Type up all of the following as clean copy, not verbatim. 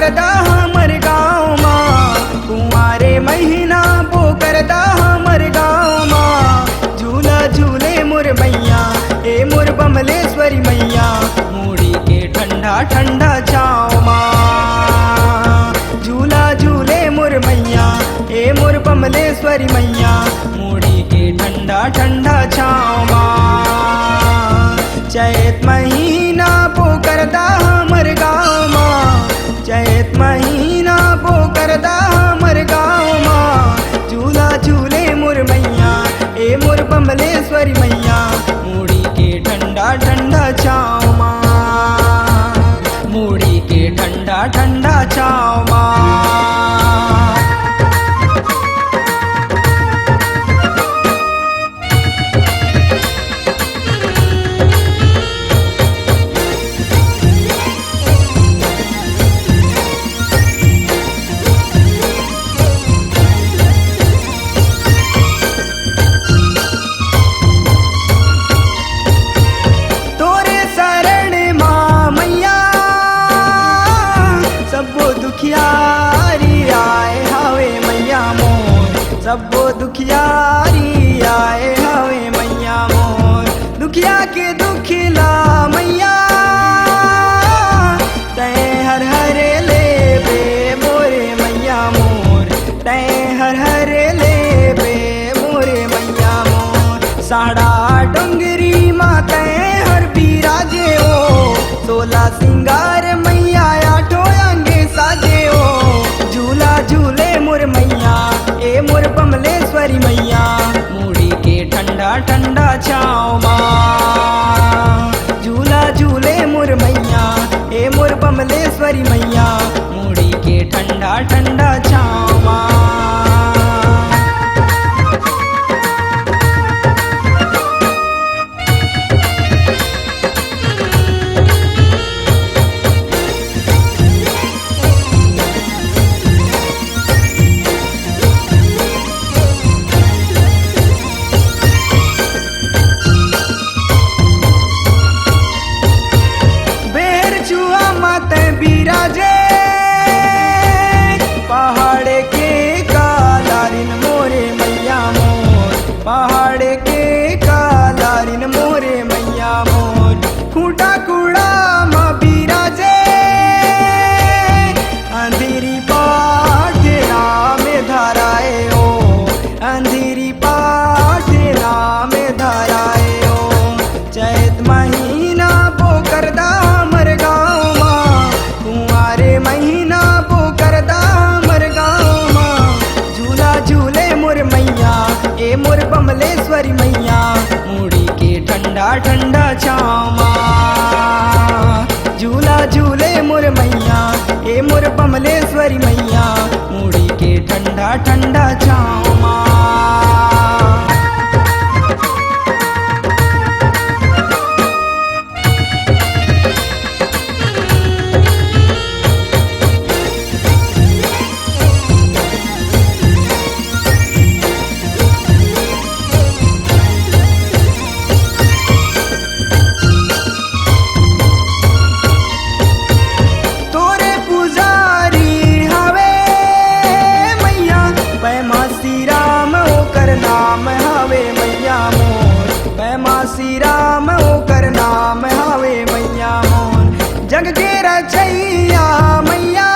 करदा हमर गाँव माँ, कुंवारे महीना बो करदा हमर गाँव माँ। झूला झूले मोर मैया ए मोर बमलेश्वरी मैया, मूड़ी के ठंडा ठंडा छाँव माँ। झूला झूले मोर मैया ए मोर बमलेश्वरी मैया, मूड़ी के ठंडा ठंडा छाँव माँ। चैत महीना बो करदा हमर गाँव माँ, चैत महीना बो करदा हमर गाँव माँ। झूला झूले मोर मैया ए मोर बमलेश्वरी मैया, मूड़ी के ठंडा ठंडा छाँव माँ, मूड़ी के ठंडा ठंडा छाँव माँ। दुखियारी आए हवे मैया मोर, सबो दुखियारी आए हवे मैया मोर। दुखिया के दुखिला मैया तय हर हरे ले बे मोरे मैया मोर, तय हर हरे ले बे मोरे मैया मोर। साड़ा डोंगरी माते हर बिराजे ओ, 16 सिंगार मैया आठो अंगे साजे ओ। झूला झूले मोर मैया ए मोर बमलेश्वरी मैया, मूड़ी के ठंडा ठंडा छाँव माँ। झूला झूले मोर मैया ए मोर बमलेश्वरी मैया, मूड़ी के ठंडा ठंडा छाँव माँ। बिराजे पहाड़ के कालारिन मोरे मैया मोर, पहाड़ के कालारिन मोरे मैया मोर। खूंटा कूड़ा माँ बिराजे अंधेरी पाठे नाम धाराए ओ, अंधेरी पाठे नाम धाराए ओ। चैत महीना बो करदा हमर गाँव माँ, कुंवारे महीना बो करदा हमर गाँव माँ। झूला झूले मोर मैया ए मोर बमलेश्वरी मैया, मूड़ी के ठंडा ठंडा छाँव माँ। झूला झूले मोर मैया ए मोर बमलेश्वरी मैया, मूड़ी के ठंडा ठंडा छाँव माँ। श्री राम ओकर नाम हवे मैया मोर। जग के रचैया मैया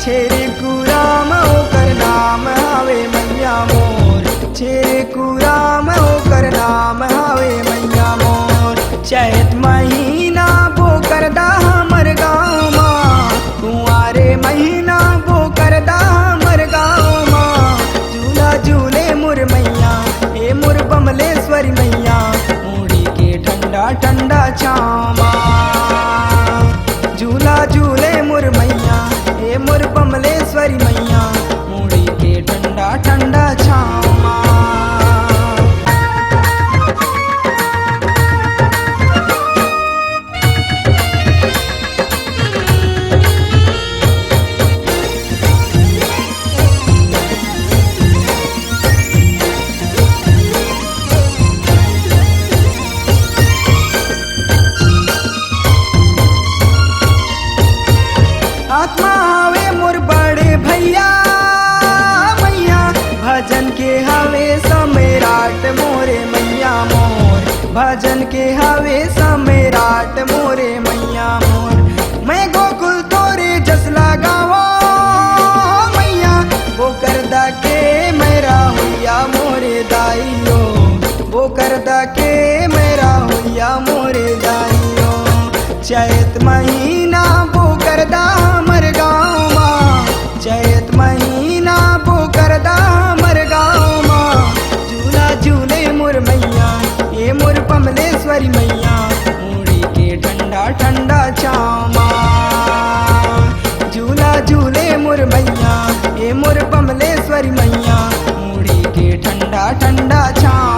छेरे कुराम ओकर नाम हवे मैया मोर, छेरे कुराम ओकर नाम हवे मैया मोर। चैत महीना बो करदा हमर गाँव माँ, कुंवारे महीना बो करदा हमर गाँव माँ। झूला झूले मोर मैया ए मोर बमलेश्वरी मैया, मूड़ी के ठंडा ठंडा छाँव माँ। झूला झूले मोर मैया ए मोर बमलेश्वरी मैया, मूड़ी के ठंडा ठंडा छाँव माँ। राजन के हवे सम्राट मोरे मैया मोर। मैं गोकुल तोरे जसला गावा मैया, वो करदा के मेरा हुआ मोरे दाइयो, वो करदा के मेरा हुआ मोरे दाइयो। चैत महीना वो करदा हमर गाँव माँ, चैत महीना वो करदा हमर गाँव माँ। झूला झूले मोर मैया ये मोर कमलेश्वरी मैया, मुड़ी के ठंडा ठंडा छाँव माँ। झूला झूले मोर मैया ये मोर कमलेश्वरी मैया, मुड़ी के ठंडा ठंडा छाँव।